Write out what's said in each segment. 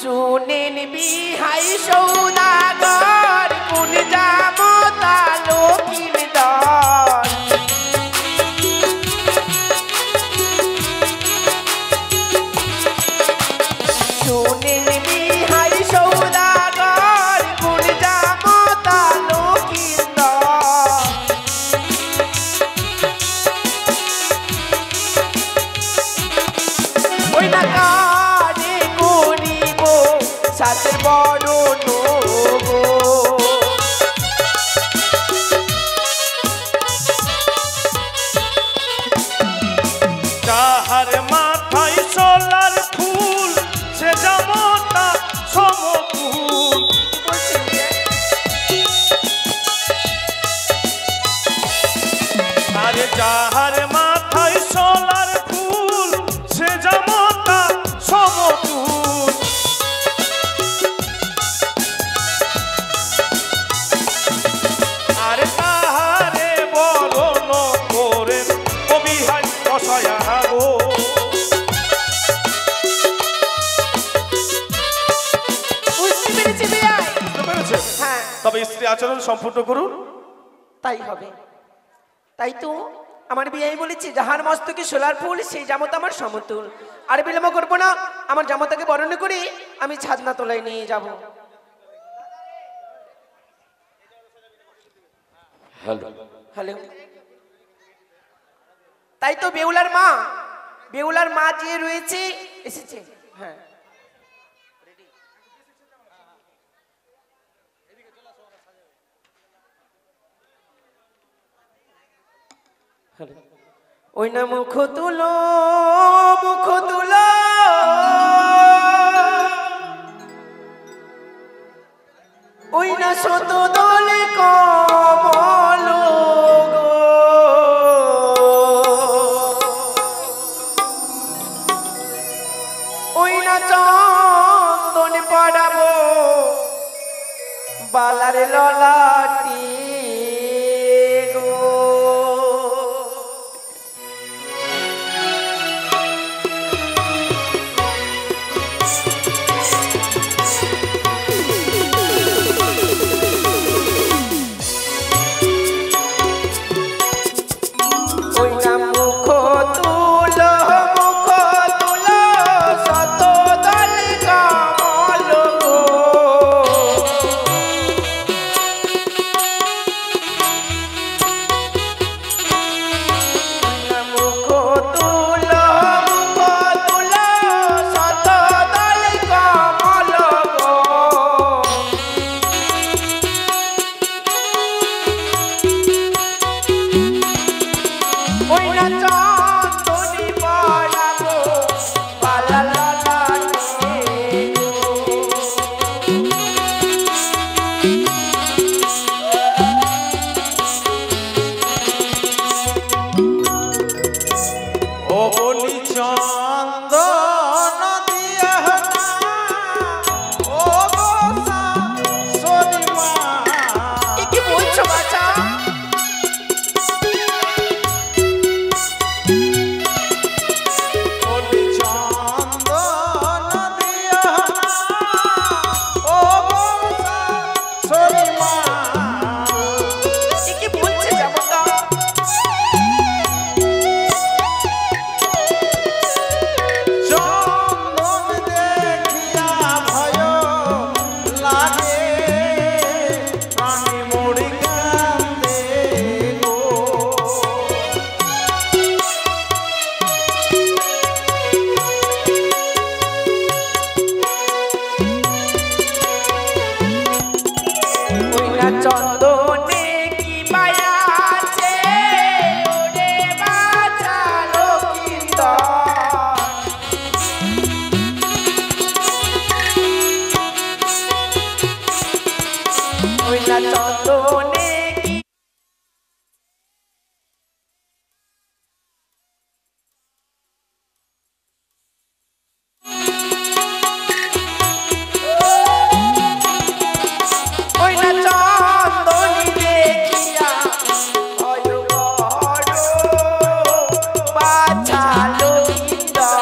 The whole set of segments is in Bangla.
শুনেন বিহাই সৌদাগর কোন জামতা লকির দর শুনেন বিহাই সৌদাগর কোন জামতা লকির দর ওই না কাজে করিব সাথের বড় নবো যাহার মাথায় সোলার ফুল সে জামতা সমকুল আরে যাহার মাথায় সোলার ফুল সে জামতা সমকুল আরে তাহারে বরণ করেন অবিহাই কষায়া গো বুঝতে পেরেছি বিয়াই বুঝতে পেরেছেন? হ্যাঁ তবে স্ত্রী আচরণ সম্পূর্ণ করুন। তাই হবে তাই তো আমার বিয়াই বলেছে যাহার মস্তকে সোলার ফুল সেই জামতা আমার সমতুল আর বিলম্ব করবো না আমার জামতাকে বরণ করে আমি ছাদনা তলায় নিয়ে যাব হ্যালো তাই তো বেউলার মা যে রয়েছে এসেছে হ্যাঁ ওই না মুখ তুলো ওই না শত দলে কমল গো ওই না চন্দন পড়াবো বালার ললাটি চন্দনে কি মায়া আছে ওরে বাছা লক্ষিন্দর ওই না চন্দনে কি ওই না চন্দনী দেখিয়া হয় বড় বাছা লক্ষিন্দর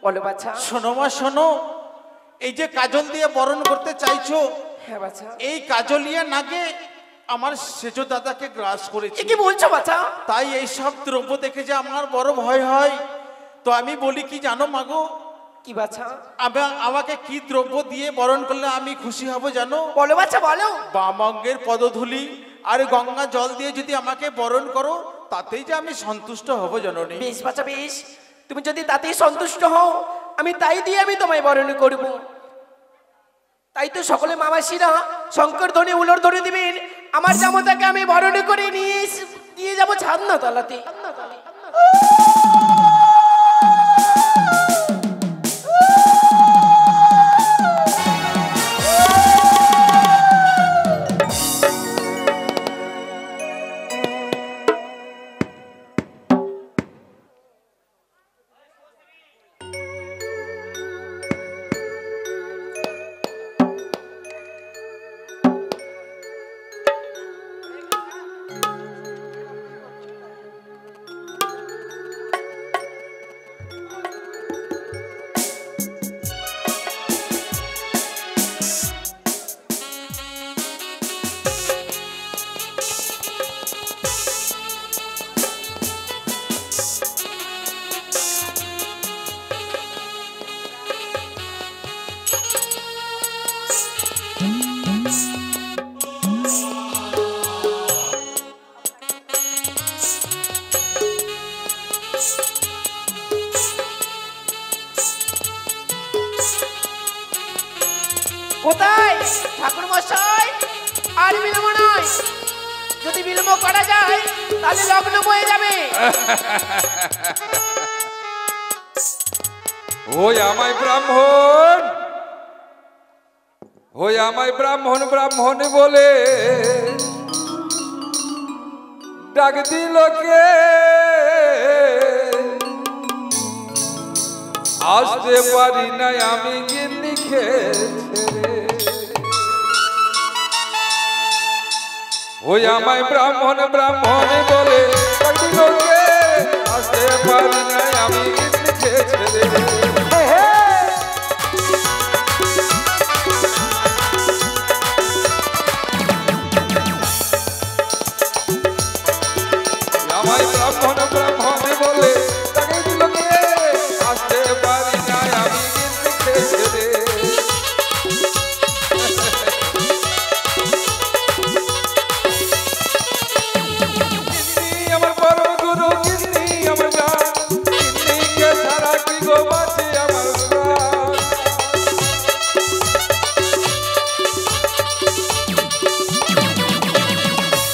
বলো বাছা। শোনো মা শোনো, এই যে কাজল দিয়ে বরণ করতে চাইছো, হ্যাঁ বাছা। এই কাজলিয়া নাগে আমার সেজ দাদাকে গ্রাস করেছে। এ কি বলছো বাছা? তাই এই সব দ্রব্য দেখে যে আমার বড় ভয় হয়। তো আমি বলি কি জানো মাগো, কি বাছা? আমাকে কি দ্রব্য দিয়ে বরণ করলে আমি খুশি হব জানো? বলো বাছা বলো। বাম অঙ্গের পদধূলি আর গঙ্গা জল দিয়ে যদি আমাকে বরণ করো, তাতেই যে আমি সন্তুষ্ট হব জননী। বেশ বাছা বেশ, তুমি যদি তাতেই সন্তুষ্ট হও আমি তাই দিয়ে আমি তোমায় বরণ করব। তাই তো সকলে মামাসিরা শঙ্কর ধ্বনি উলর ধরে দিবেন, আমার জামাতাকে আমি বরণ করে নিয়ে যাবো ছাদনা তলাতে। কোথায় ঠাকুর মশাই? আর বিলম্ব নয়, যদি বিলম্ব করা যায় তাহলে লগ্ন বয়ে যাবে। ওই আমায় ব্রাহ্মণ, ওই আমায় ব্রাহ্মণ ব্রাহ্মণ বলে ডাক দিল কে? আসতে পারি নাই আমি গিন্নি খেয়েছে। ওই আমায় ব্রাহ্মণ ব্রাহ্মণ বলে ডাক দিল কে? আসতে পারি নাই আমি গিন্নি খেয়েছে। আমায় ব্রাহ্মণ ব্রাহ্মণ বলে তাকে দিল কে? আসতে পারি নাই আমি গিন্নি খেয়েছে রে। গিন্নি আমার পরম গুরু, গিন্নি আমার জান, গিন্নিকে ছাড়া কি গো বাঁচে আমার প্রাণ।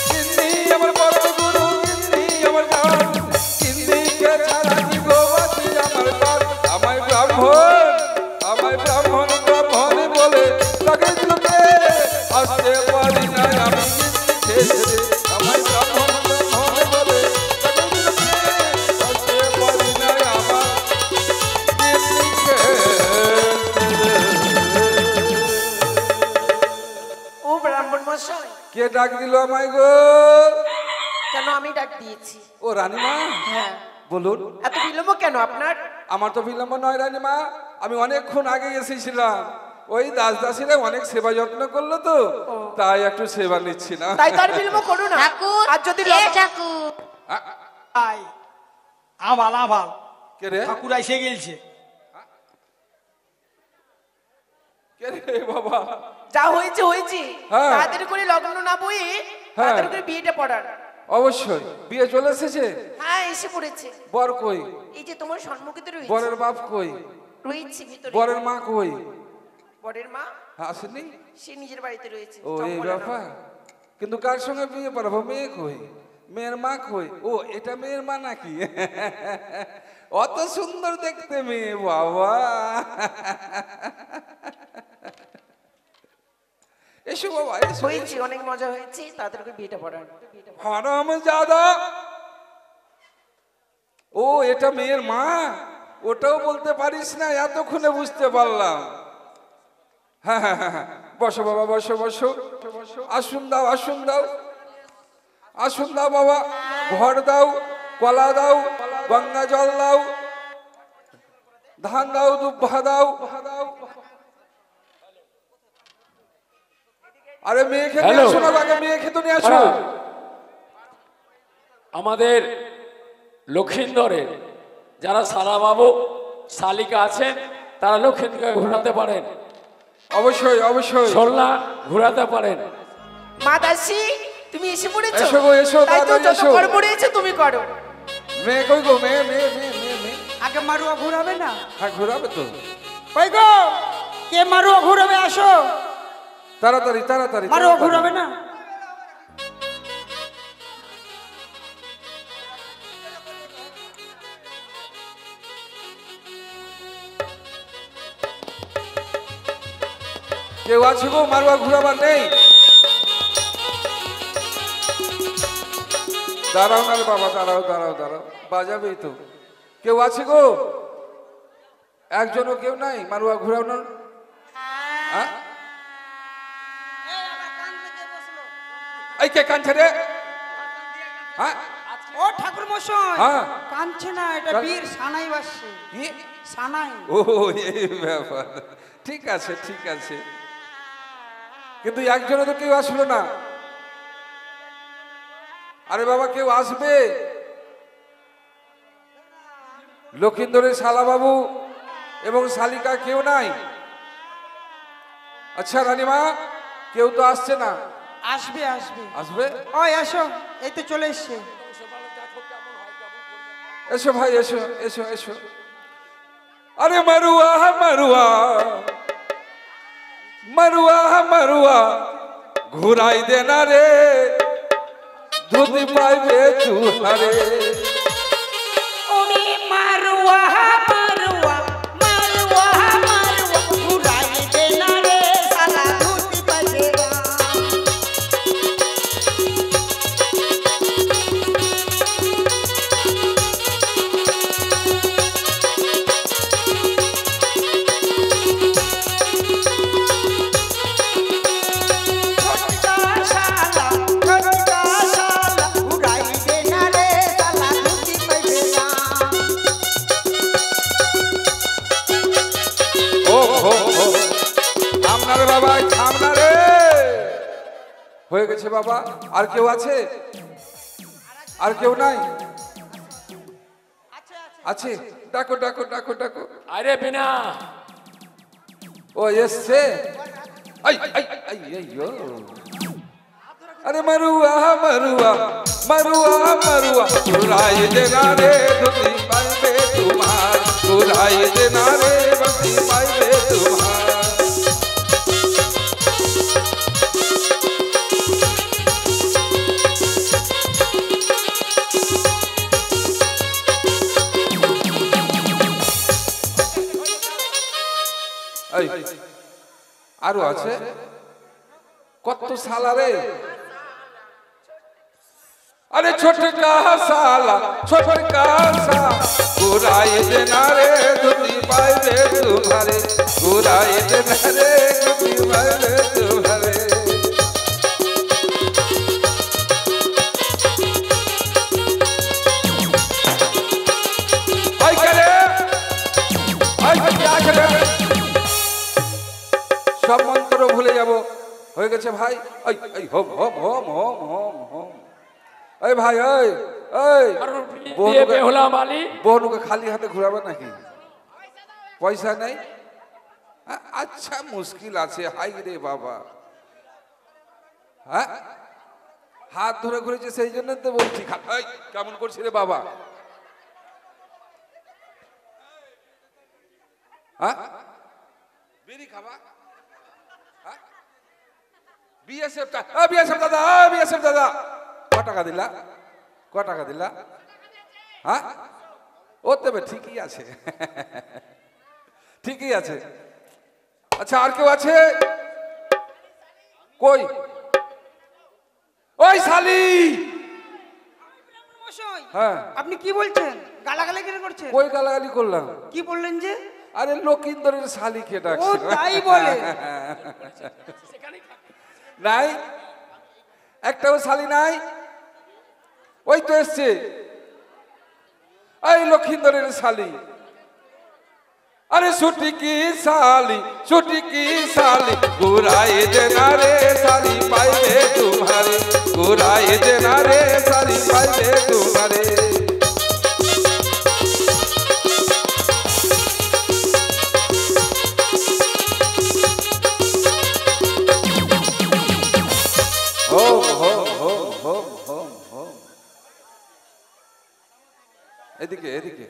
গিন্নি আমার পরম গুরু, গিন্নি আমার জান, গিন্নিকে ছাড়া কি গো বাঁচে আমার প্রাণ। আমায় ব্রাহ্মণ, আমায় ব্রাহ্মণ ব্রাহ্মণ বলে তাকে দিল কে? আসতে পারি নাই আমি গিন্নি খেয়েছে রে। আমায় ব্রাহ্মণ ব্রাহ্মণ বলে তাকে দিল কে? আসতে পারি নাই আমার গিন্নি খেয়েছে রে। ও ব্রাহ্মণ মশাই, কে ডাক দিল আমায় গো? কেন আমি ডাক দিয়েছি? ও রানীমা, হ্যাঁ, বলুন। এত বিলম্ব কেন আপনার? আমার তো বিলম্ব নয় রানীমা, আমি অনেকক্ষণ আগে এসেছিলাম। ওই দাস দাসীরা অনেক সেবা যত্ন করলো তো, তাই একটু সেবা নিচ্ছি না। তাই তার বিলম্ব করো না। ঠাকুর, আর যদি এ ঠাকুর, আই আবাল আবাল কে রে? ঠাকুর এসে গেলছে। কে রে বাবা? যা হয়েছে হয়েছে, হ্যাঁ। তাড়াতাড়ি করে লগ্ন না বই তাড়াতাড়ি করে বিয়েটা পড়ান। অবশ্যই বিয়ে চলে এসেছে। হ্যাঁ, এসে পড়েছে। বর কই? এই যে তোমার সম্মুখে তো রয়েছে। বরের বাপ কই? রয়েছে ভিতরে। বরের মা কই? বরের মা আসেনি? সে নিজের বাড়িতে রয়েছে। ও এই চম্পলা নামে। ব্যাপার। কিন্তু কার সঙ্গে বিয়ে পড়াবো? মেয়ে কই? মেয়ের মা কই? ও এটা মেয়ের মা নাকি? অত সুন্দর দেখতে মেয়ে বাবা। এসো বাবা এসো। হয়েছে, অনেক মজা হয়েছে, তাড়াতাড়ি করে বিয়েটা পড়ান। হারাম জাদা। ও এটা মেয়ের মা? ওটাও বলতে পারিস না, এতক্ষণে বুঝতে পারলাম। হ্যাঁ হ্যাঁ হ্যাঁ, বসো বাবা বসো বসো। আসুন দাও আসুন দাও আসুন দাও বাবা। ঘর দাও, কলা দাও, গঙ্গা জল দাও। ধান দাও, দুব্বা দাও। আরে মেয়েকে নিয়ে আসো না, আগে মেয়েকে তো নিয়ে আসো। আমাদের লক্ষিন্দরের যারা সালাবাবু শালিকা আছেন তারা লক্ষিন্দরকে ঘোরাতে পারেন, অবশ্যই অবশ্যই সোলনা ঘোরাতে পারেন। মা দাসী তুমি এসে পড়েছো? এসো গো, এসো, তাই তো তাড়াতাড়ি যত এসো। কর্ম রয়েছে তুমি করো। মেয়ে কই গো? মেয়ে মেয়ে মেয়ে মেয়ে মেয়ে আগে মারুয়া ঘুরাবে না? হ্যাঁ ঘোরাবে তো। কই গো, কে মারুয়া ঘুরাবে? আসো, তাড়াতাড়ি তাড়াতাড়ি মারুয়া তাড়াতাড়ি। ঘুরাবে না? কেউ আছে গো? মারুয়া ঘুরাবার নেই? দাঁড়াও না রে বাবা, দাঁড়াও দাঁড়াও দাঁড়াও, বাজাবেই তো। কেউ আছে গো? একজনও কেউ নাই মারুয়া ঘুরানোর? হ্যাঁ এই কে কাঁদছে রে? হ্যাঁ ও ঠাকুর মশাই, হ্যাঁ। কাঁদছে না, এটা বীর সানাই বাসছে। কি? সানাই। ও এই ব্যাপার, ঠিক আছে ঠিক আছে, কিন্তু একজনও তো কেউ আসলো না। আরে বাবা কেউ আসবে? লক্ষিন্দরের শালাবাবু এবং শালিকা কেউ নাই? আচ্ছা রানীমা, কেউ তো আসছে না। আসবে আসবে। আসবে? ওই আসো, এই তো চলে এসছে। এসো ভাই, এসো এসো এসো। আরে মারুয়া মারুয়া মারুয়া মারুয়া ঘুরাই দে না রে, ধুতি পাইবে চুহারে। ওরে মারুয়া মারুয়া মারুয়া মারুয়া ঘুরাই দে না রে, সালা ধুতি পাইবে না। থামনারে বাবা, থামনারে। হয়ে গেছে বাবা। আর কেউ আছে? আর কেউ নাই? আছে? ডাকো ডাকো ডাকো ডাকো। আরে বিনা ও এসছে। আই আই আই আইয়ো। আরে মারুয়া মারুয়া মারুয়া মারুয়া ঘুরাই দে না রে, ধুতি পাইবে তোমার, ঘুরাই দে না রে, ধুতি পাইবে তোমার। আরো আছে কত সালা রে? अरे छोटका साला छोटका सा गुराई देना रे, धुती पाइबे तुम्हारे, गुराई देना रे, धुती पाइबे तुम्हारे। आई करे आई क्या करे? सब मंत्र भूले जाबो। হয়ে গেছে ভাই। এই এই home home home home home home. এই ভাই এই এই দিয়ে বেহুলা মালি বহনুকে খালি হাতে ঘুরাবে নাকি? পয়সা নেই? আচ্ছা মুশকিল আছে। হাই রে বাবা, হ্যাঁ হাত ধরে ঘুরেছে সেই জন্য তো বলছি। এই কেমন করছি রে বাবা? হ্যাঁ বিড়ি খাবা? বিএসএফ বিএসএফ দাদা, বিএসএফ দাদা ক টাকা দিলা? ক টাকা দিলা? হ্যাঁ ও তবে ঠিকই আছে, ঠিকই আছে। আচ্ছা আর কেউ আছে? কই ওই শালি? হ্যাঁ আপনি কি বলছেন? গালাগালি কেন করছেন? কই গালাগালি করলাম? কি বললেন যে? আরে লক্ষিন্দরের শালিকে ও ডাকছে। তাই বলে? নাই একটাও শালি নাই? ওই তো এসছে এই লক্ষিন্দরের শালি। अरे छुट्टी की साली घुराए देना रे साली पाइबे तुम्हारे घुराए देना रे साली पाइबे तुम्हारे এদিকে এদিকে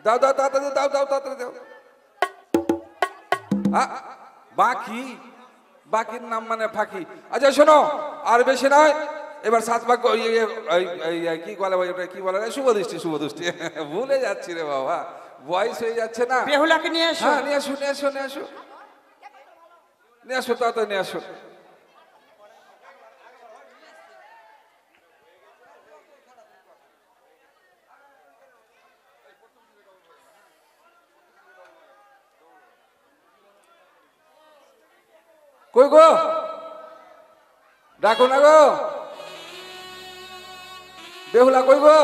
দাও দাও তাড়াতাড়ি দাও দাও তাড়াতাড়ি দাও বাকি বাকির নাম মানে ফাঁকি আচ্ছা শোনো আর বেশি নয় এবার সাত ভাগ কি বলে ভাই ওটা কি বলে শুভ দৃষ্টি ভুলে যাচ্ছি রে বাবা বয়স হয়ে যাচ্ছে না বেহুলাকে নিয়ে এসো হ্যাঁ নিয়ে আসো নিয়ে আসো নিয়ে আসো নিয়ে আসো তাড়াতাড়ি নিয়ে আসো কই গো ডাকো না গো বেহুলা কই গো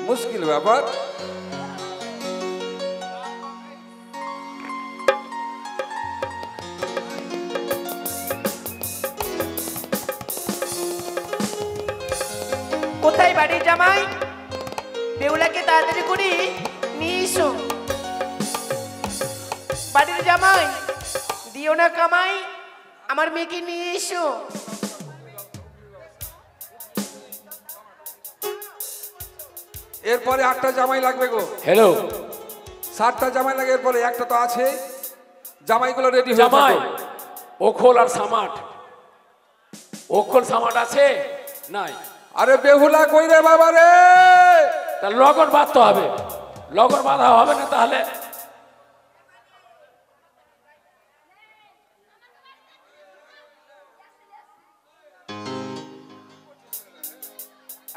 মুশকিল ব্যাপার কোথায় বাড়ির জামাই বেহুলাকে তাড়াতাড়ি করে নিয়ে এসো বাড়ির জামাই দিও না কামাই আমার মেয়েকে নিয়ে এসো এরপরে 8টা জামাই লাগবে গো হ্যালো 7টা জামাই লাগে এরপরে একটা তো আছে জামাইগুলো রেডি হয়ে জামাই যাবে ওখোল আর সামাট ওখোল সামাট আছে নাই আরে বেহুলা কই রে বাবা রে তা লগন বাঁধতে হবে লগন বাঁধা হবে না তাহলে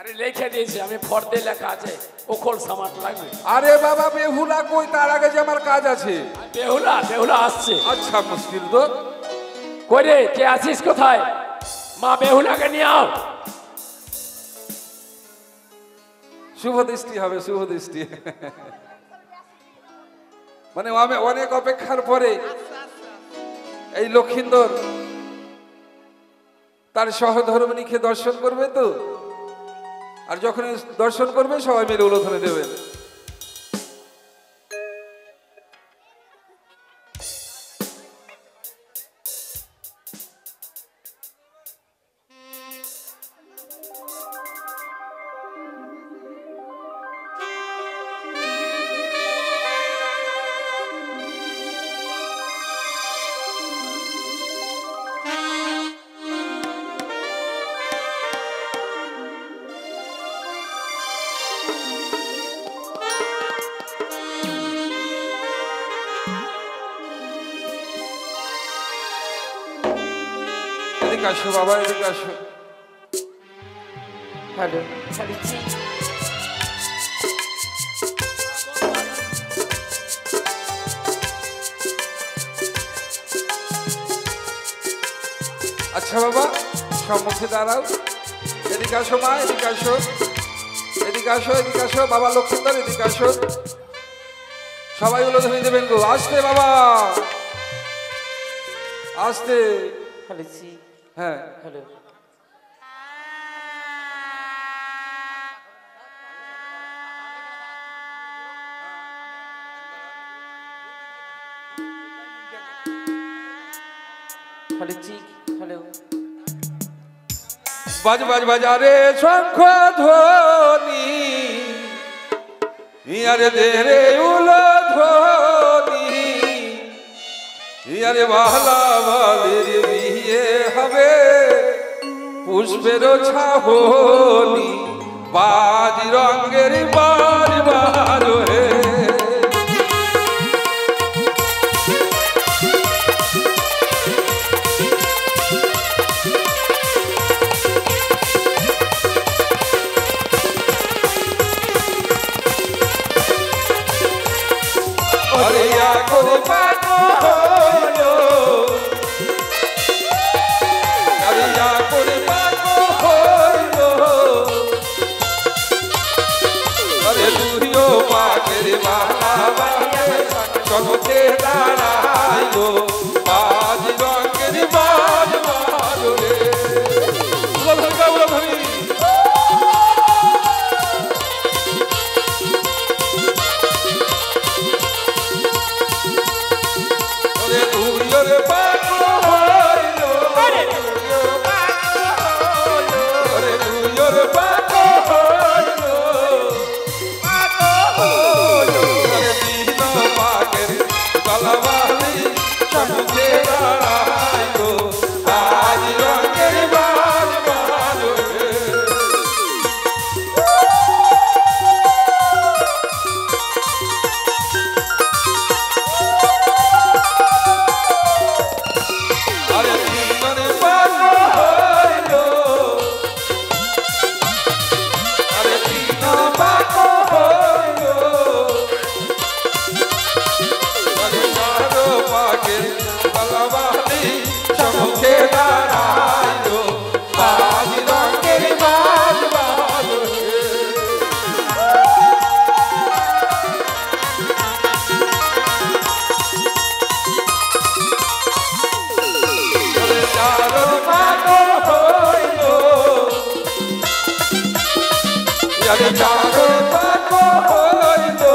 আরে লিখে দিয়েছি আমি ফর্দে লেখা আছে ওখোল সামাট লাগবে আরে বাবা বেহুলা কই তার আগে যে আমার কাজ আছে বেহুলা আসছে আচ্ছা মুশকিল তো কই রে কে আছিস কোথায় মা বেহুলাকে নিয়ে আও শুভ দৃষ্টি হবে শুভ দৃষ্টি মানে আমি অনেক অপেক্ষার পরে এই লক্ষিন্দর তার সহধর্মিণীকে দর্শন করবে তো আর যখন দর্শন করবে সবাই মিলে উলোধনে দেবেন এদিকে আসো বাবা এদিকে আসো হ্যালো আচ্ছা বাবা সম্মুখে দাঁড়াও এদিকে আসো মা এদিকে আসো এদিকে আসো এদিকে আসো বাবা লক্ষ্মীন্দর এদিকে আসো সবাই উলোধনে দেবেন গো আসতে বাবা আসতে হ্যালো হ্যাঁ হ্যালো হ্যালো বাজ বাজ বাজারে শঙ্খ ধ্বনি ইয়ারে দেরে উলোধনি ইয়ারে বালা বালির বিয়ে হবে পুষ্পের ছাহনি বাজ রঙের বার বার হে হরিয়া করে পাগো হলো হরিয়া করে পাগো হলো আরে বালা বালা চমকে দাঁড়াইলো বাজ রঙের বাজ বাজ রে ধরি ওরে তুই ওরে পাগল হইলো ওরে তুই ওরে পাগল হইলো ওরে দিন পাগের গলাবালি চমকে দাঁড়াইলো বাজ রঙের বাজ বাজ রে আরে দিনরে পাগল হইলো আরে দিনরে পাগল হইলো আরে চারো পাগে গলাবালি চমকে দাঁড়াইলো বাজ রঙের বাজ বাজ রে ওরে চারো পাগল হইলো আরে চারো পাগল হইলো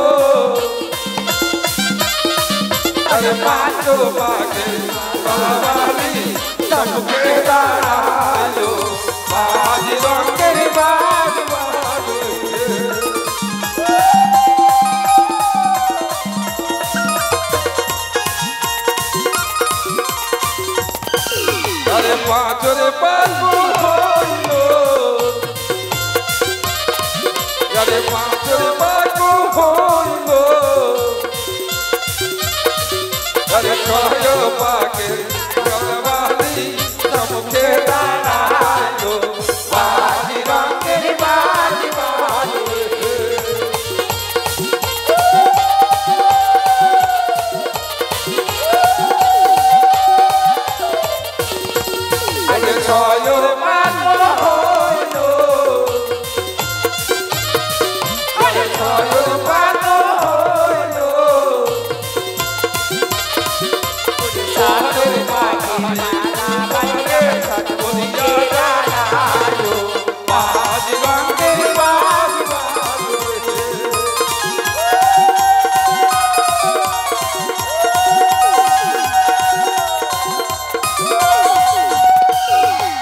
আরে পাঁচো পাগে গলাবালি চমকে দাঁড়াইলো বাজ রঙের বাজ বাজ রে আরে পাঁচরে পাগল হইলো আরে পাঁচরে পাগল হইলো আরে ছয় পাগে গলাবালি চমকে দাঁড়াইলো বাজ রঙের বাজ বাজ রে আরে ছয় পাগল হইলো আরে ছয় পাগল হইলো চারের পাগল বালা বলিয়া দাঁড়াইলো বাজ রঙের বাজ বাজ রে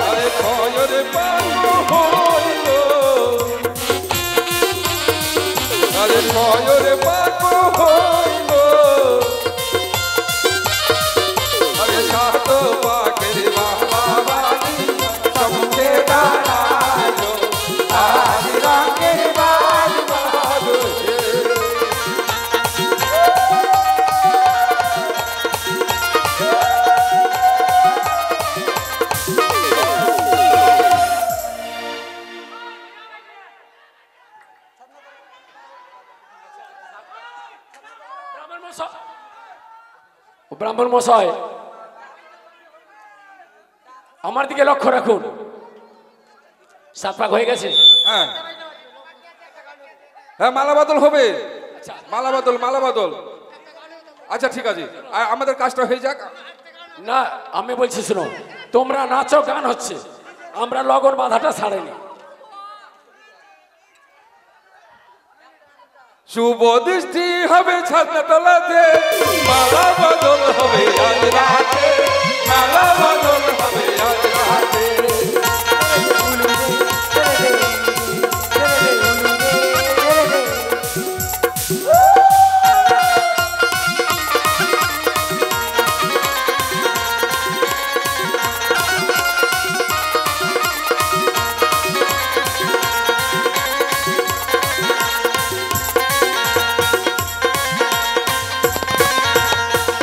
আরে ছয়রে পাগল হইলো আরে ছয়রে পাগল হইলো আরে সাত পাগের বাবা বালি চমকে দাঁড়াইলো বাজ রঙের বাজ বাজ রে ব্রাহ্মণ মশাই আমার দিকে লক্ষ্য রাখুন সাত পাক হয়ে গেছে হ্যাঁ হ্যাঁ মালা বদল হবে মালা বদল মালা বদল আচ্ছা ঠিক আছে আমাদের কাজটা হয়ে যাক না আমি বলছি শুনো তোমরা নাচো গান হচ্ছে আমরা লগন বাধাটা ছাড়েনি শুভ দৃষ্টি হবে ছাদনা তলাতে মালা বদল হবে আজ রাতে মালা বদল হবে আজ রাতে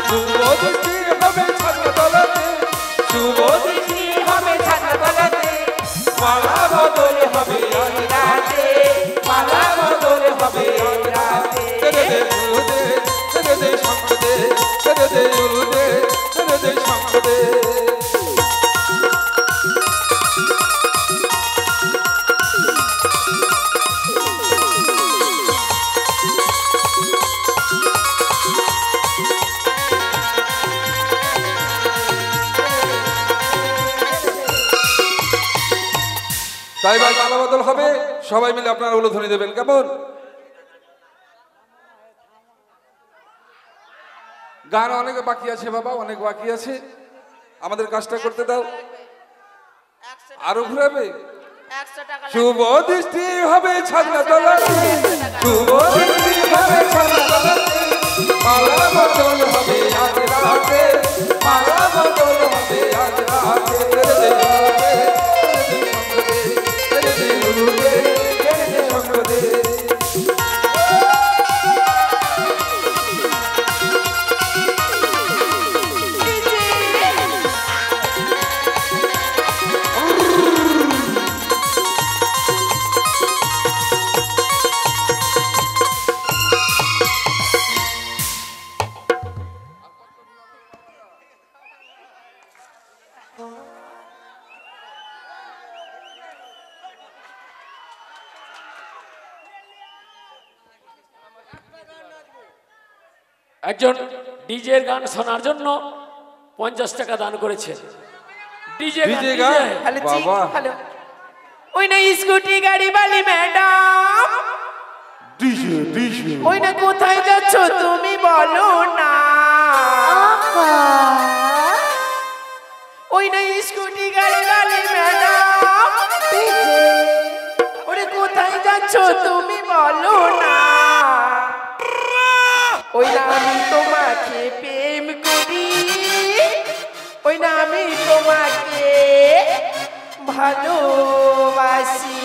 শুভ দৃষ্টি হবে ছাদনা তলাতে শুভ দৃষ্টি তাই ভাই মালা বদল হবে, সবাই মিলে আপনারা উলুধ্বনি দেবেন, কেমন? গান অনেক বাকি আছে বাবা, অনেক বাকি আছে, আমাদের কাজটা করতে দাও। আরো ঘুরাবে? শুভ দৃষ্টি হবে ছাদনা তলাতে, শুভ দৃষ্টি হবে ছাদনা তলাতে, মালা বদল হবে আজ রাতে, মালা বদল হবে আজ রাতে। একজন ডিজের গান শোনার জন্য 50 টাকা দান করেছে। ডিজে গান। হ্যালো জি, বাবা। হ্যালো। ওই না স্কুটি গাড়ি বালি ম্যাডাম, ওই না কোথায় যাচ্ছ তুমি বলো না। ওই না স্কুটি গাড়ি বালি ম্যাডাম, ওরে কোথায় যাচ্ছ তুমি বলো না। ওই না আমি তোমাকে প্রেম করি, ওই না আমি তোমাকে ভালোবাসি।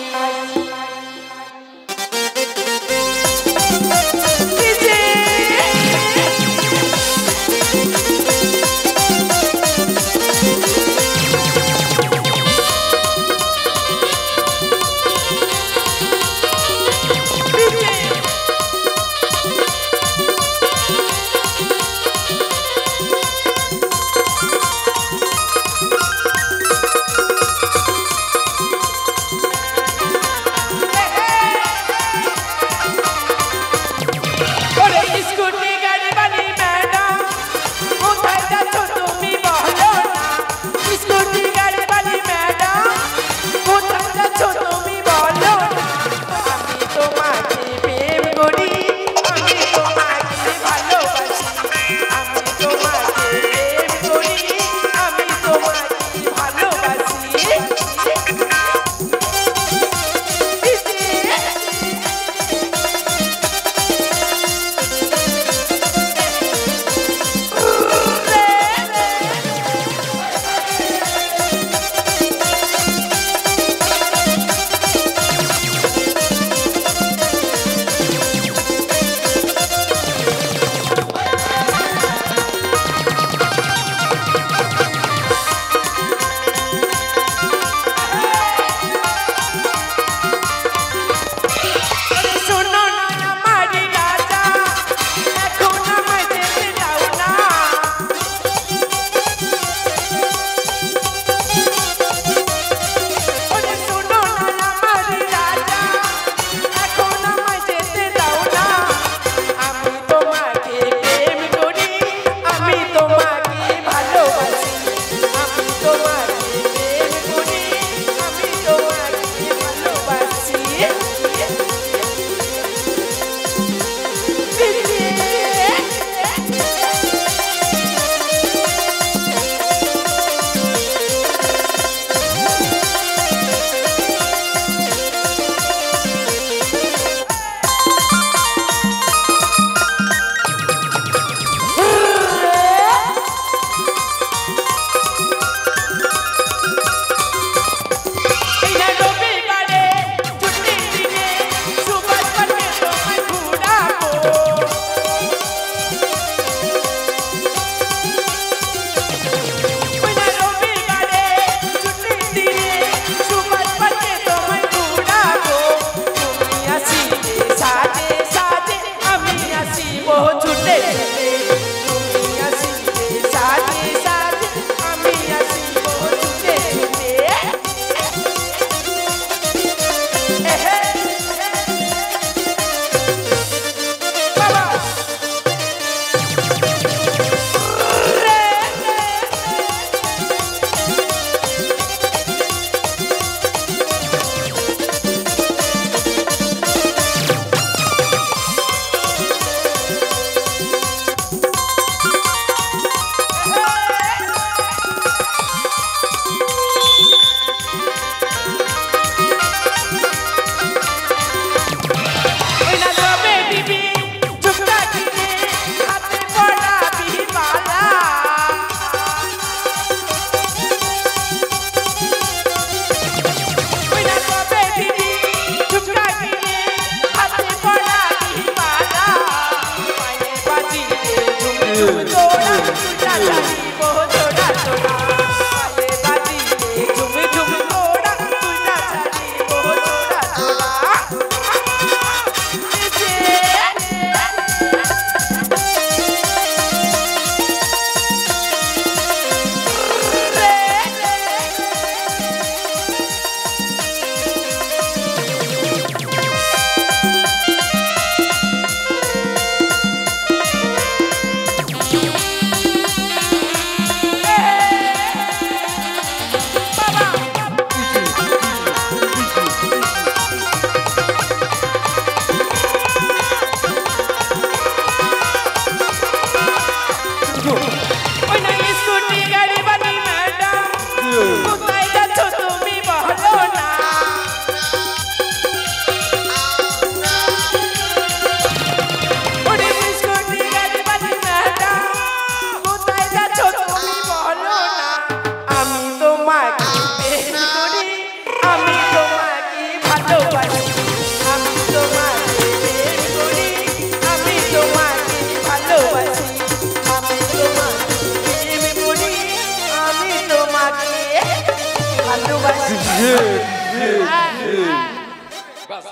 বাস।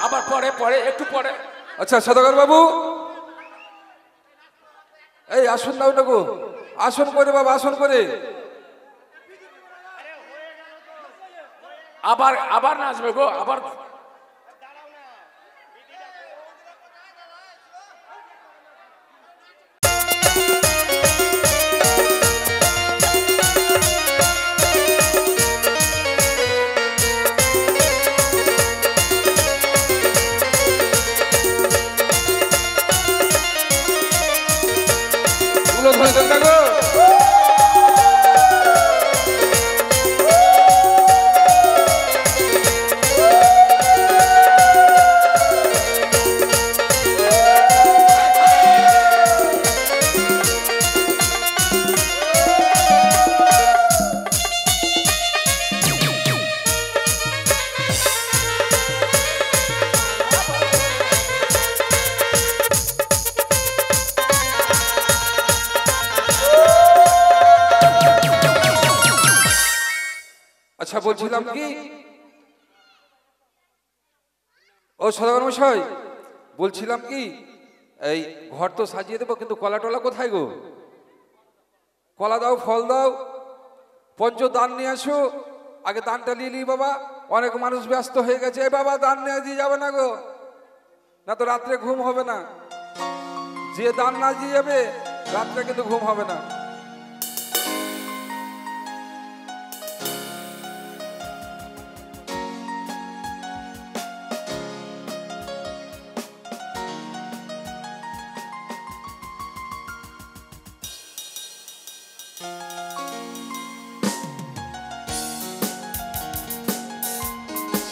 আবার পরে পরে একটু পরে আচ্ছা সদাগর বাবু, এই আসুন না ওটাকু, আসন করে বাবা, আসন করে। আবার আবার নাচবে গো, আবার তুলো ধরে দেন না গো। আচ্ছা বলছিলাম কি, ও সদাগর মশাই বলছিলাম কি, এই ঘর তো সাজিয়ে দেবো, কিন্তু কলা টলা কোথায় গো? কলা দাও, ফল দাও, পঞ্চ দান নিয়ে আসো। আগে দানটা নিয়ে নি বাবা, অনেক মানুষ ব্যস্ত হয়ে গেছে। এই বাবা দান নিয়ে দিয়ে যাবে না গো, না তো রাত্রে ঘুম হবে না। যে দান না দিয়ে যাবে রাত্রে কিন্তু ঘুম হবে না।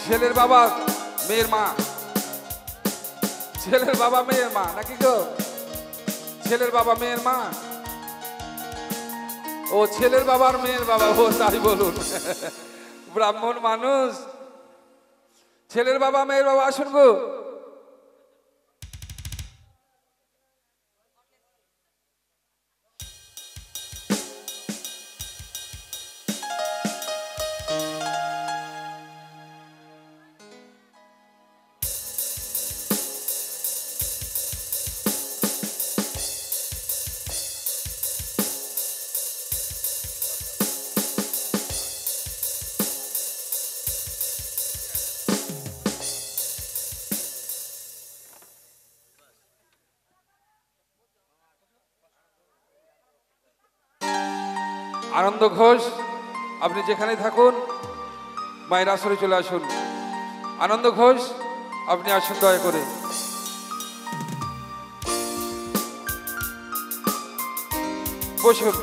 ছেলের বাবা মেয়ের মা, ছেলের বাবা মেয়ের মা নাকি গো? ছেলের বাবা মেয়ের মা, ও ছেলের বাবার মেয়ের বাবা, ও তাই বলুন। ব্রাহ্মণ মানুষ, ছেলের বাবা মেয়ের বাবা আসুন গো। আনন্দ ঘোষ, আপনি যেখানে থাকুন মায়ের আসরে চলে আসুন। আনন্দ ঘোষ, আপনি আসুন দয়া করে। বসুন।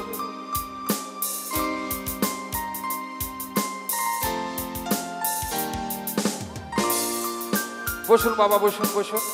বসুন বাবা, বসুন বসুন।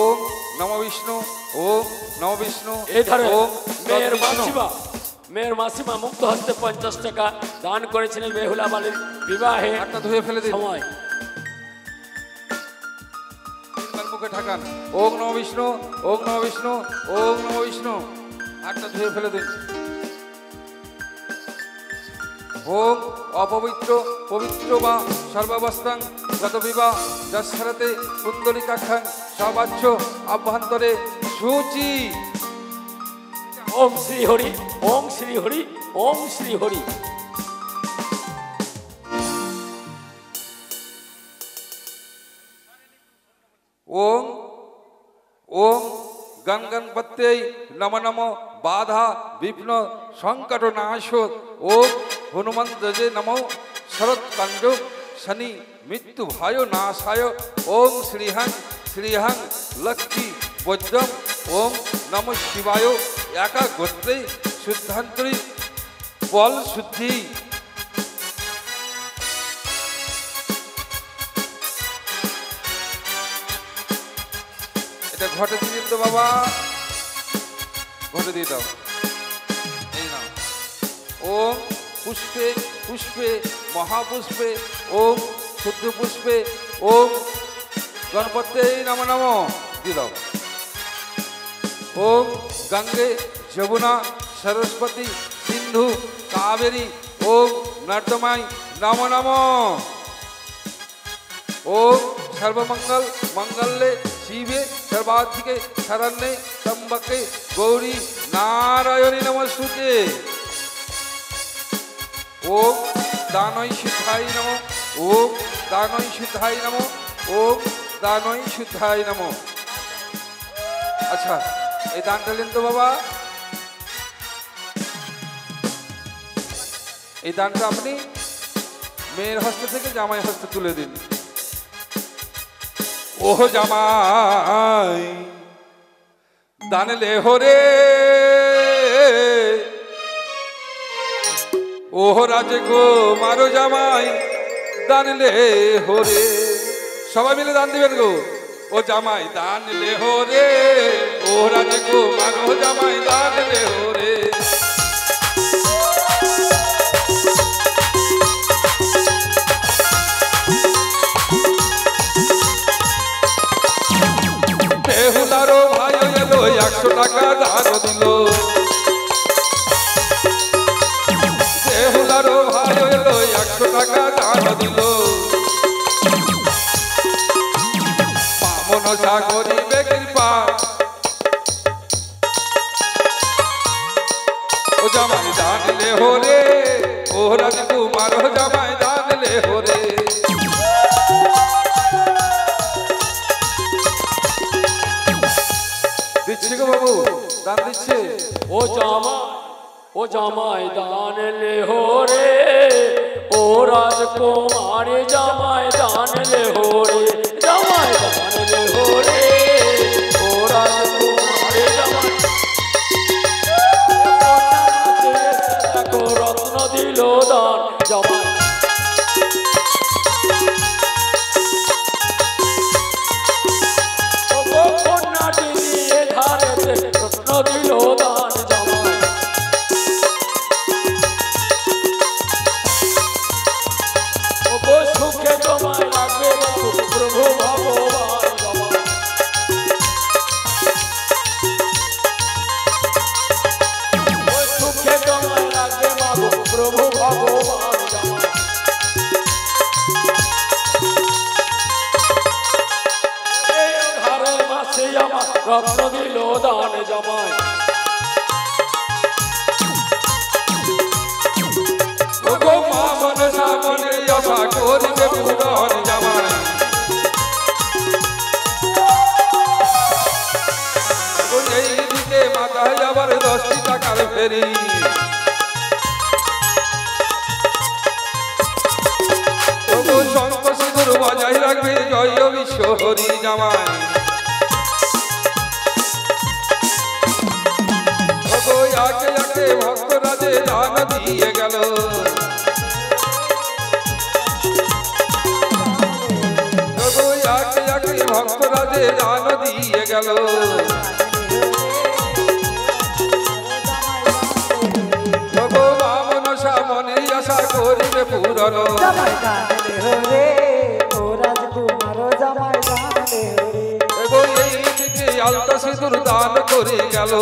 ওম নমো বিষ্ণু, ওম নমো বিষ্ণু। এই ধারে ওম মেয়ের বিষ্ণু। মাসিমা, মেয়ের মাসিমা মুক্ত হস্তে 50 টাকা দান করেছিলেন বেহুলা বালির বিবাহে হাতটা ধুয়ে ফেলে দিন। সময়। তিনবার মুখে ঠাকান। ওম নমো বিষ্ণু, ওম নমো বিষ্ণু, ওম নমো বিষ্ণু। হাতটা ধুয়ে ফেলে দিন। ওম অপবিত্র পবিত্র বা সর্বাবস্থাং গত বিবাহ যশরতে কুন্দলিকাখ্যাং সবাচ্য আভ্যন্তরে সূচি। ওম শ্রী হরি, ওম শ্রী হরি, ওম শ্রী হরি। ওম ওম গণ গণপত্যৈ নম নম বাধা বিঘ্ন সংকট নাশ। ওম হনুমন্ত যে নমো শরৎকাণ্ড শনি মৃত্যু ভয় নাশায় ওং শ্রীহং শ্রীহং লক্ষ্মী বৈদ্যম ওং নম শিবায় একা গোত্রে শুদ্ধান্তরী বল শুদ্ধি। এটা ঘটে দিয়ে তো বাবা, ঘটে দিয়ে দাও। এই নাও ওম পুষ্পে পুষ্পে মহাপুষ্পে ওম শুদ্ধ পুষ্পে ওম গণপতে নম নম দিয়ে দাও। ওম গঙ্গে যমুনা সরস্বতী সিন্ধু কাবেরী ওম নর্দমাই নম নম। ওম সর্বমঙ্গল মঙ্গলে শিবে সর্বাধিকে শরণ্যে ত্র্যম্বকে গৌরী নারায়ণী নমস্তুতে। ওম দানৈ শুদ্ধায় নম ওম দানৈ শুদ্ধায় নম ওম দানৈ শুদ্ধায় নম। আচ্ছা এই দানটা নেন তো বাবা, এই দানটা আপনি মেয়ের হস্ত থেকে জামাই হস্তে তুলে দিন। ও জামাই দান লেহো রে, ও রাজে গো মারো জামাই দান লেহো রে। সবাই মিলে দান দিবেন গো। ও জামাই দান লেহো রে, ও রাজে গো মারো জামাই দান লেহো রে। বেহুলারও ভাই এলো 100 টাকা দান দিল, বেহুলারও ভাই এলো 100 টাকা দান দিল। বামন সাগরিবে কৃপা, ও জামাই দান লেহো রে, ও রাজকুমার জামাই দান লেহো রে। দিচ্ছে গো বাবু, দান দিচ্ছে। ও জামাই দান লেহো রে, ও রাজকুমার জামাই দান লেহো রে, জামাই দান লেহো রে, ও রাজকুমার জামাই। দেখো রত্ন দিল দান জামাই, কন্যাটি দিয়ে ধারেতে রত্ন দিল দান জামাই। সুখে তোমায় রাখবে প্রভু ভগবান জামাই। সুখে তোমায় রাখবে মাগো প্রভু ভগবান জামাই। ঘরে মাসে আমার রত্ন দিল দান জামাই। ওগো মা মনসা মনে আশা করিবে পূরণ জামাই। এইদিকে মাথায় আবার 10টি টাকার ফেরি, ওগো শঙ্খ সিঁদুর বজায় রাখবে জয় বিশ্ব হরি জামাই। ওগো একে একে ভক্তরাজে দান দিয়ে গেল, ওগো একে একে ভক্তরাজে দান দিয়ে গেল। ওগো মা মনসা মনে আশা করিবে পূরণ, ওগো এইদিকে আলতা সিঁদুর দান করে গেল।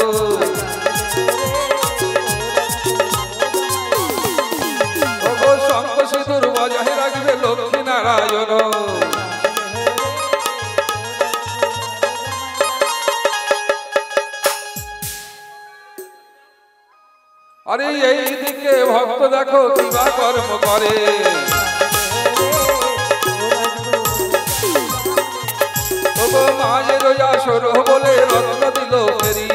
ওগো শঙ্খ সিঁদুর বজায় রাখবে লক্ষ্মী নারায়ণ। আরে এইদিকে ভক্ত দেখো কিবা কর্ম করে, ওগো মায়ের আসর বলে রত্ন দিল ফেরি,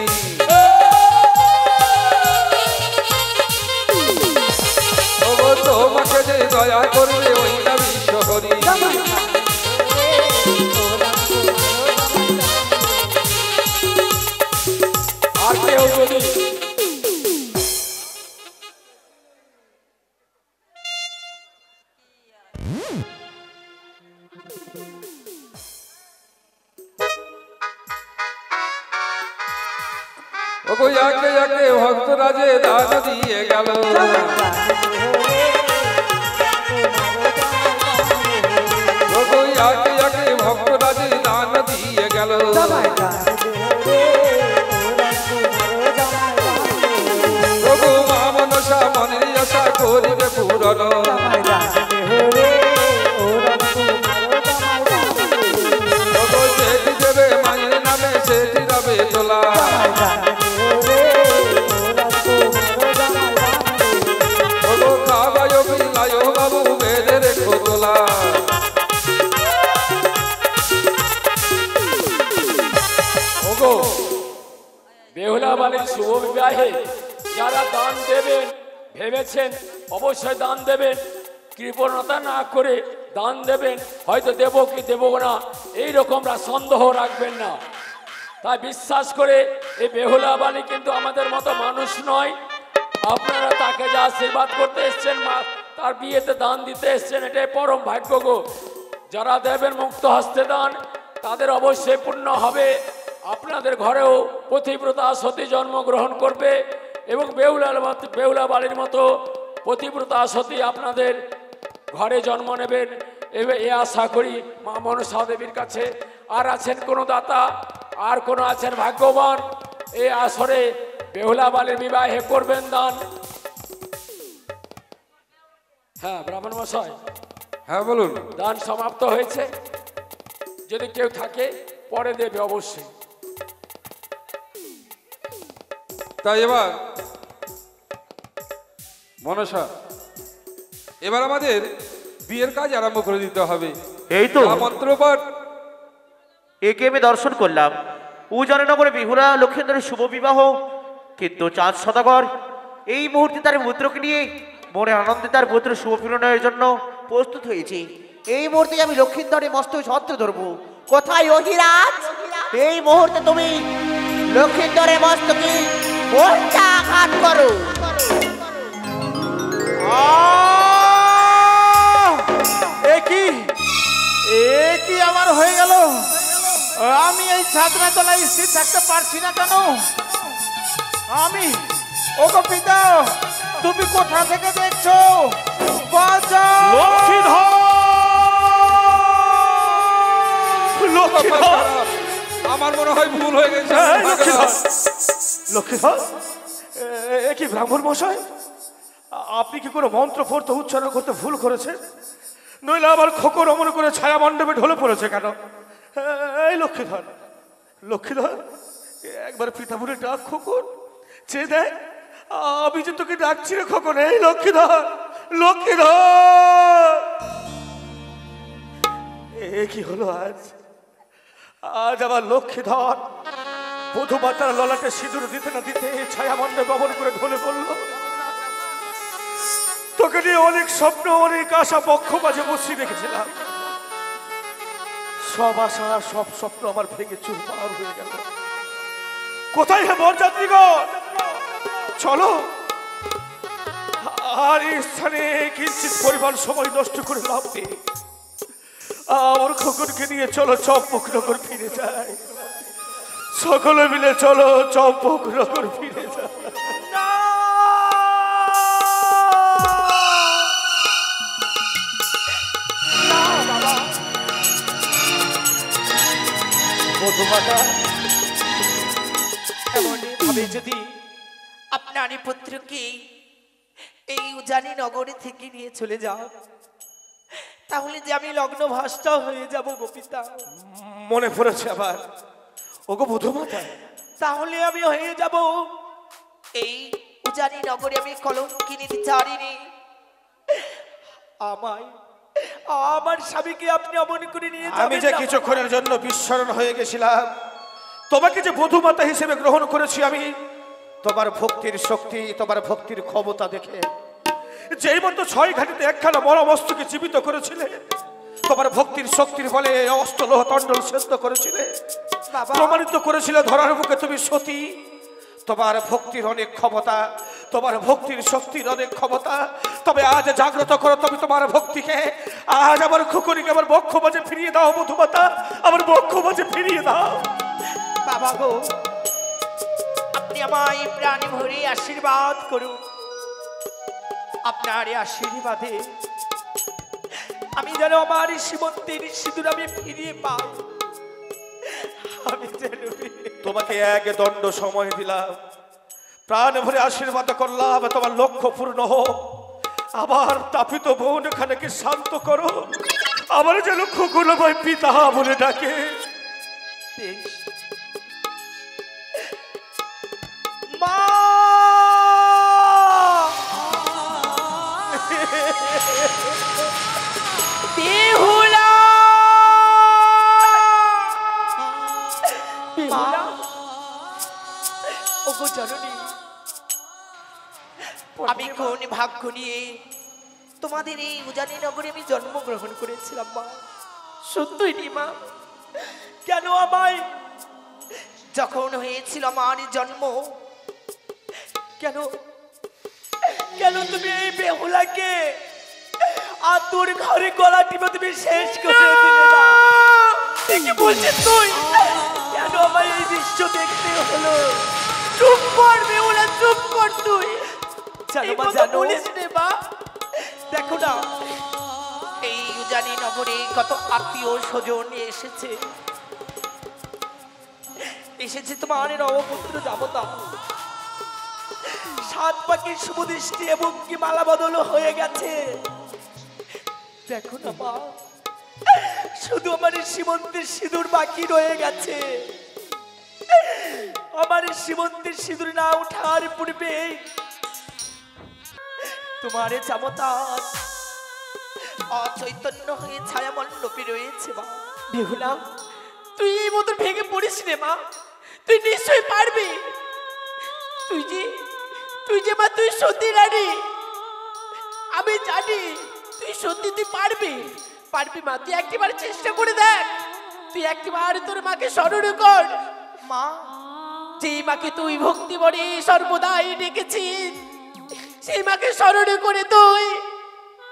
ওগো তোমাকে যে দয়া করবে ওই না বিশ্বহরি। আর কেউ যদি ওগো একে একে ভক্তরাজে দান দিয়ে গেল। ওগো একে একে ভক্তরাজে দান দিয়ে গেল। ওগো মা মনসা মনের আশা করিবে পূরণ। ওগো যেটি দেবে মায়ের নামে সেটি রবে তোলা। ওগো খাবায় বিলায় বাবু বেঁধে রেখো তোলা। ওগো বেহুলা বালির শুভ বিবাহে যারা দান দেবেন ভেবেছেন অবশ্যই দান দেবেন, কৃপণতা না করে দান দেবেন। হয়তো দেবো কি দেবো না এইরকমরা সন্দেহ রাখবেন না। তাই বিশ্বাস করে এই বেহুলা বালি কিন্তু আমাদের মতো মানুষ নয়। আপনারা তাকে যা আশীর্বাদ করতে এসছেন, মা তার বিয়েতে দান দিতে এসছেন, এটাই পরম ভাগ্য গো। যারা দেবেন মুক্ত হস্তে দান তাদের অবশ্যই পূর্ণ হবে। আপনাদের ঘরেও পতিব্রতা সতী জন্মগ্রহণ করবে এবং বেহুলা বালির মতো পতিব্রতা সতী আপনাদের ঘরে জন্ম নেবেন এ আশা করি মা মনসা দেবীর কাছে। আর আছেন কোনো দাতা, আর কোনো আছেন ভাগ্যবান, এই আসরে বেহুলা বালির বিবাহে করবেন দান। হ্যাঁ ব্রাহ্মণ মশাই, হ্যাঁ বলুন। দান সমাপ্ত হয়েছে, যদি কেউ থাকে পরে দেবে অবশ্যই। তাই এবার মনসা, এবার আমাদের বিয়ের কাজ আরম্ভ করে দিতে হবে। এই তো মন্ত্রপাঠ একে আমি দর্শন করলাম উজাননগরে বিহুলা লক্ষেন্দ্রের শুভ বিবাহ, কিন্তু চাঁদ সদাগর এই মুহূর্তে তার পুত্রকে নিয়ে মনে আনন্দে তার পুত্র শুভ ফিরনের জন্য প্রস্তুত হয়েছে। এই মুহূর্তে আমি লক্ষিন্দরের মস্তক ছত্র ধরবো। কোথায় অহিরাজ? এই মুহূর্তে তুমি লক্ষিন্দরের মস্তকে আঘাত করো। কি আমার হয়ে গেল? আমি এই ছাদনা তলায় স্থির থাকতে পারছি না কেন? আমি ওগো পিতা, তুমি কোথা থেকে দেখছো? আমার মনে হয় ভুল হয়ে গেছে। লক্ষ্মীধর, এ কি ব্রাহ্মণ মশাই, আপনি কি কোনো মন্ত্র পড়তে উচ্চারণ করতে ভুল করেছেন? নইলে আবার খোকর অমন করে ছায়া মণ্ডপে ঢলে পড়েছে কেন? এই লক্ষ্মীধর, লক্ষ্মীধর, একবার পিতা বলে ডাক খোকর, চেয়ে দেখ আমি যে তোকে ডাকছি রে খোকর। এই লক্ষ্মীধর, লক্ষ্মীধর, এ কি হলো আজ? আজ আবার লক্ষ্মীধর বধূমাতার ললাটে সিঁদুর দিতে না দিতে ছায়া মণ্ডপে গমন করে ঢলে পড়লো। তোকে নিয়ে অনেক স্বপ্ন, অনেক আশা পক্ষ মাঝে বসিয়ে রেখেছিলাম। সব আশা, সব স্বপ্ন আমার ভেঙে চুরমার হয়ে গেল। কোথায় হে বরযাত্রীগণ, চলো। আর এই স্থানে কিঞ্চিত পরিমাণ সময় নষ্ট করে লাভ নেই। আমার খোকনকে নিয়ে চলো চম্পকনগর ফিরে যাই। সকলে মিলে চলো চম্পকনগর ফিরে যাই। বধূমাতা, এমনই ভাবে যদি আপনার পুত্রকে এই উজানি নগরে থেকে নিয়ে চলে যাও, তাহলে যে আমি লগ্ন ভ্রষ্ট হয়ে যাব গো পিতা। মনে পড়েছে আবার ওগো বধূমাতা, তাহলে আমি হয়ে যাব এই উজানি নগরে আমি কলঙ্কিনী বিচারিণী। আমার স্বামীকে আপনি অমন করে নিয়ে যাবেন। আমি যে কিছুক্ষণের জন্য বিস্মরণ হয়ে গেছিলাম, তোমাকে যে বধূমাতা হিসেবে গ্রহণ করেছি আমি, তোমার ভক্তির শক্তি, তোমার ভক্তির ক্ষমতা দেখে যেই মতো 6 ঘাটিতে একখানা বড় মস্তকে জীবিত করেছিলে, তোমার ভক্তির শক্তির বলে অষ্টলোহ তণ্ডল সেদ্ধ করেছিলে, প্রমাণিত করেছিলে ধরার মুখে তুমি সতী। তোমার ভক্তির অনেক ক্ষমতা, তোমার ভক্তির শক্তির অনেক ক্ষমতা। তবে আজ জাগ্রত করো তুমি তোমার ভক্তিকে। আজ আমার খুকুরিকে আমার বক্ষ মাঝে ফিরিয়ে দাও মধুমাতা, আমার বক্ষ মাঝে ফিরিয়ে দাও। বাবা গো, আপনি আমায় প্রাণে ভরে আশীর্বাদ করুন। আপনার এই আশীর্বাদে আমি যেন আমার সীমন্তের সিঁদুর আমি ফিরিয়ে পাই। আমি যেন তোমাকে এক দণ্ড সময় দিলাম, প্রাণ ভরে আশীর্বাদ করলাম, তোমার লক্ষ্য পূর্ণ হোক। আবার তাপিত বোন খানাকে শান্ত করো, আবার যেন খুকুল ভাই পিতা বলে ডাকে। বেশ। মা, বেহুলা, বেহুলা, ওগো জননী, আমি কোন ভাগ্য নিয়ে তোমাদের এই উজানি নগরে আমি জন্মগ্রহণ করেছিলাম মা? সত্যই নি মা, কেন আমায় যখন হয়েছিল আমার জন্ম, কেন কেন তুমি এই বেহুলাকে আতুর ঘরে গলা টিপে তুমি শেষ করে দিলে না? কি বলছিস তুই? কেন আমায় এই দৃশ্য দেখতে হলো? চুপ কর বেহুলা, চুপ কর তুই। জানো মা, জানো মা, দেখো না এই উজানি নগরে কত আত্মীয় স্বজন এসেছে, এসেছে তোমার নবপুত্র জামতা। 7 পাখির শুভদৃষ্টি এবং কি মালা বদল হয়ে গেছে। দেখো না মা, শুধু আমার সীমন্তের সিঁদুর বাকি রয়ে গেছে। আমার সীমন্তের সিঁদুর না ওঠার পূর্বে তোমার জামতা অচৈতন্য হয়ে ছায়া মণ্ডপে রয়েছে মা। বেহুলা, তুই এই মতো ভেঙে পড়িস রে মা, তুই নিশ্চয়ই পারবি। তুই যে মা, তুই সত্যি রানী, আমি জানি তুই সত্যি, তুই পারবি, পারবি মা। তুই একটিবার চেষ্টা করে দেখ, তুই একটিবার তোর মাকে স্মরণ কর মা। যেই মাকে তুই ভক্তি বলে সর্বদাই ডেকেছিস, সেই মাকে স্মরণ করে তুই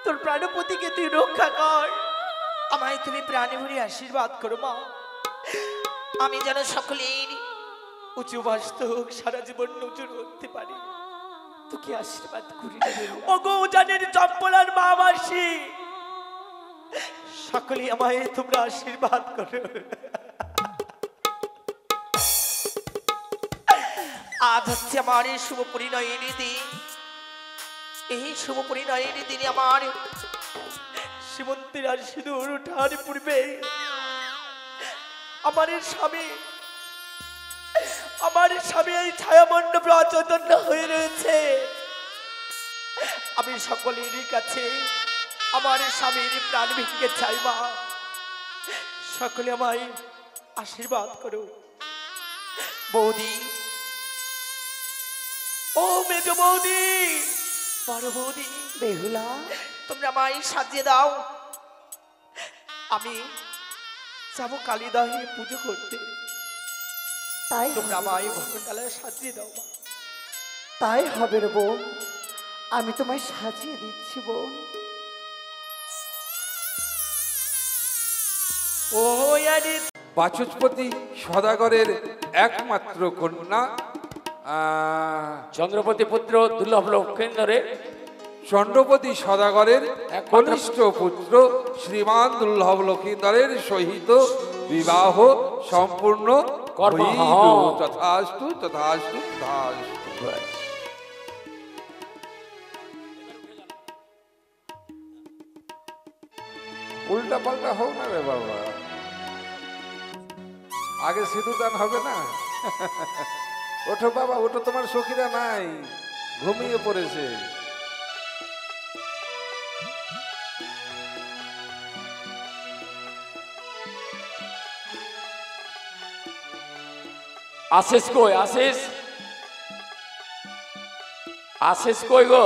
তোর প্রাণপতিকে তুই রক্ষা কর। আমায় তুমি প্রাণে ভরে আশীর্বাদ করো মা, আমি যেন সকলের উঁচু বাস্তব সারা জীবন নজর করতে পারি। তোকে আশীর্বাদ করি ও গো জানের চম্পলার মা মাসি, সকলে আমায় তোমরা আশীর্বাদ করো। আজ হচ্ছে আমার এই শুভ পরিণয়ের দিন। এই শুভ পরিণয়ের দিনে আমার সীমন্তের আর সিঁদুর ওঠার পূর্বে আমার স্বামী এই ছায়া মণ্ডপে অচৈতন্য হয়ে রয়েছে। আমি সকলের কাছে আমার স্বামীর প্রাণ ভিক্ষে চাই মা, সকলে আমায় আশীর্বাদ করো। বৌদি, ও মেজ বৌদি, বড় বৌদি, বেহুলা, তোমরা আমায় সাজিয়ে দাও। আমি যাবো কালীদহে পুজো করতে, তাই তোমরা আমায় ভগবানতলায় সাজিয়ে দাও। তাই হবে রে বোন, আমি তোমায় সাজিয়ে দিচ্ছি বোন। ও আরে বাচস্পতি সদাগরের একমাত্র কন্যা চন্দ্রপতি পুত্র দুর্লভ লক্ষেন্দরে চন্দ্রপতি সদাগরের কনিষ্ঠ পুত্র শ্রীমান দুর্লভ লক্ষিন্দরের সহিত বিবাহ সম্পূর্ণ হইল। তথাস্তু তথাস্তু তথাস্তু। উল্টা পাল্টা হোক না রে বাবা, আগে সিঁদুরদান হবে না। ওঠো বাবা, ওঠো, তোমার সখীরা নাই, ঘুমিয়ে পড়েছে। আশিস কই, আশিস, আশিস কই গো?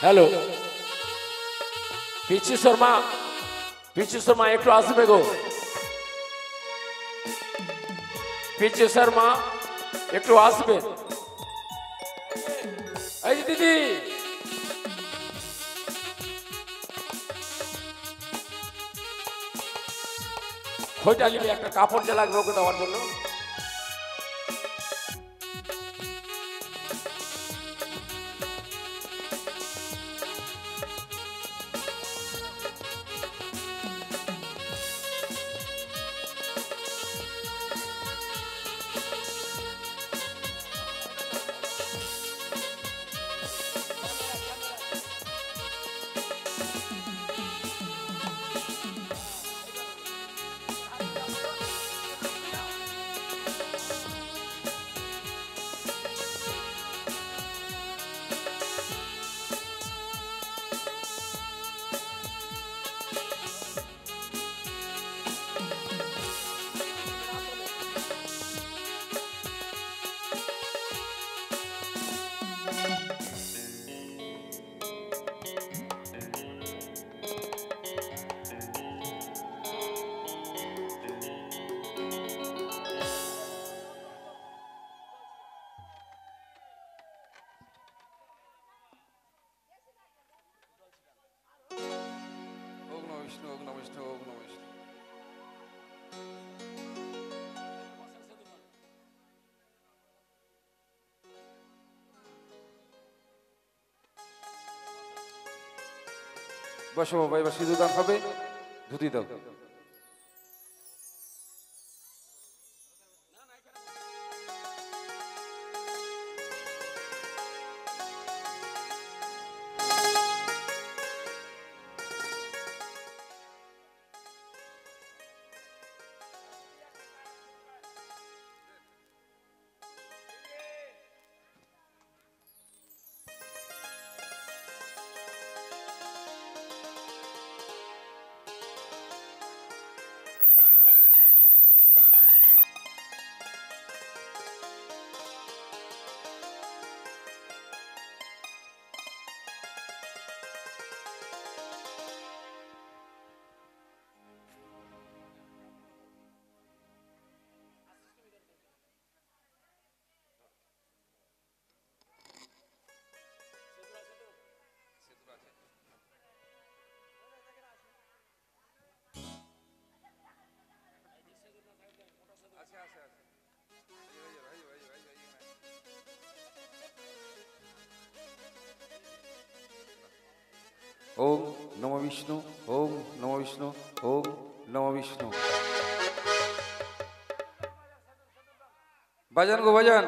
হ্যালো, পিচু শর্মা, পিচু শর্মা একটু আসবে গো। পিচু শর্মা একটু আসবে। এই যে দিদি, খোঁজটা নিবি, একটা কাপড় যে লাগবে ওকে দেওয়ার জন্য। বসো বাবা, এবার সিঁদুর দান হবে, ধুতি দাও। ওম নমো বিষ্ণু, ওম নমো বিষ্ণু, ওম নমো বিষ্ণু। বাজান গো বাজান।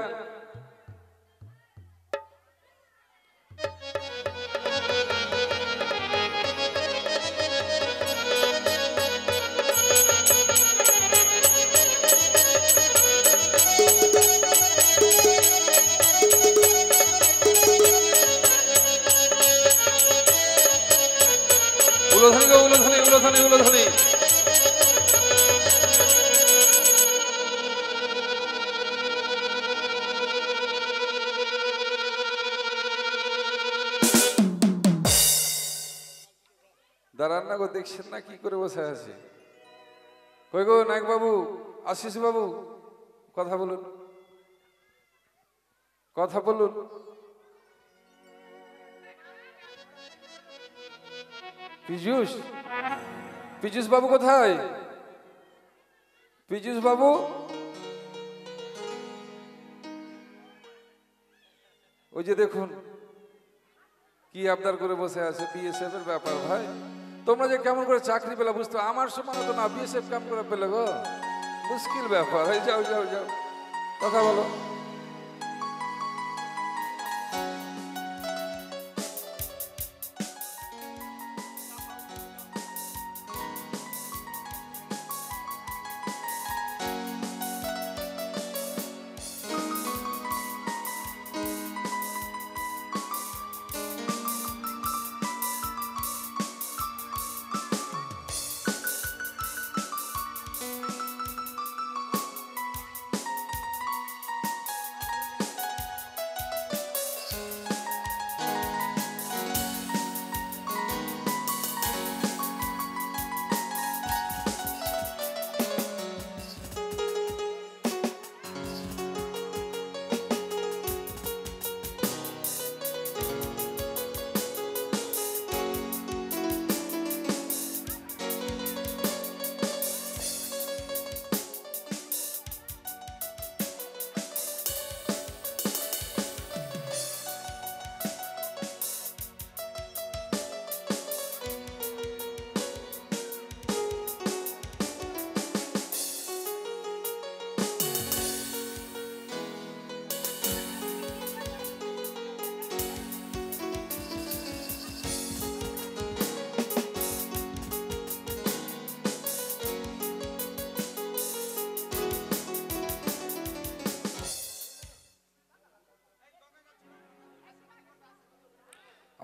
উলোধনী গো উলোধনী, উলোধনী, উলোধনী। দাঁড়ান না গো, দেখছেন না কি করে বসে আছে? কই গো নায়ক বাবু, আশিস বাবু, কথা বলুন, কথা বলুন। পীযূষ, পীযূষ বাবু কোথায়? পীযূষ বাবু, ওই যে দেখুন কি আবদার করে বসে আছে। বিএসএফ এর ব্যাপার ভাই, তোমরা যে কেমন করে চাকরি পেলে বুঝতে, আমার সমান তো না, বিএসএফ কেমন করে পেলে গো, মুশকিল ব্যাপার। এই যাও যাও যাও, কথা বলো।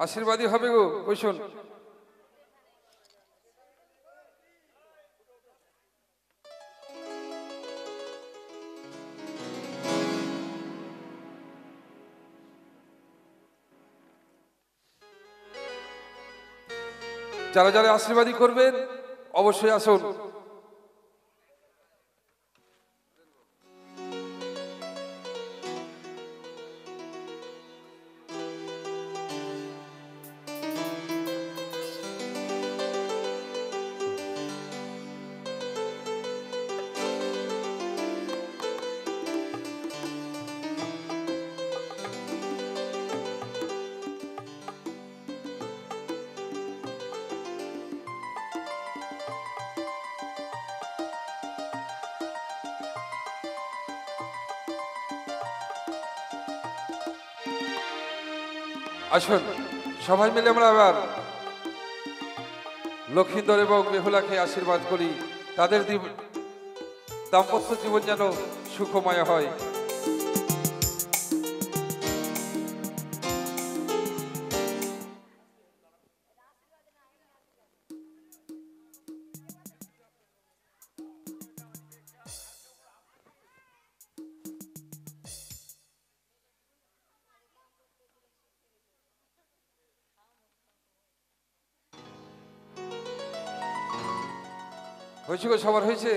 আশীর্বাদী হবে গো, বসুন। যারা যারা আশীর্বাদী করবেন অবশ্যই আসুন। আসুন সবাই মিলে আমরা আবার লক্ষিন্দর এবং বেহুলাকে আশীর্বাদ করি, তাদের দাম্পত্য জীবন যেন সুখময় হয়। হয়েছে গো, সবার হয়েছে।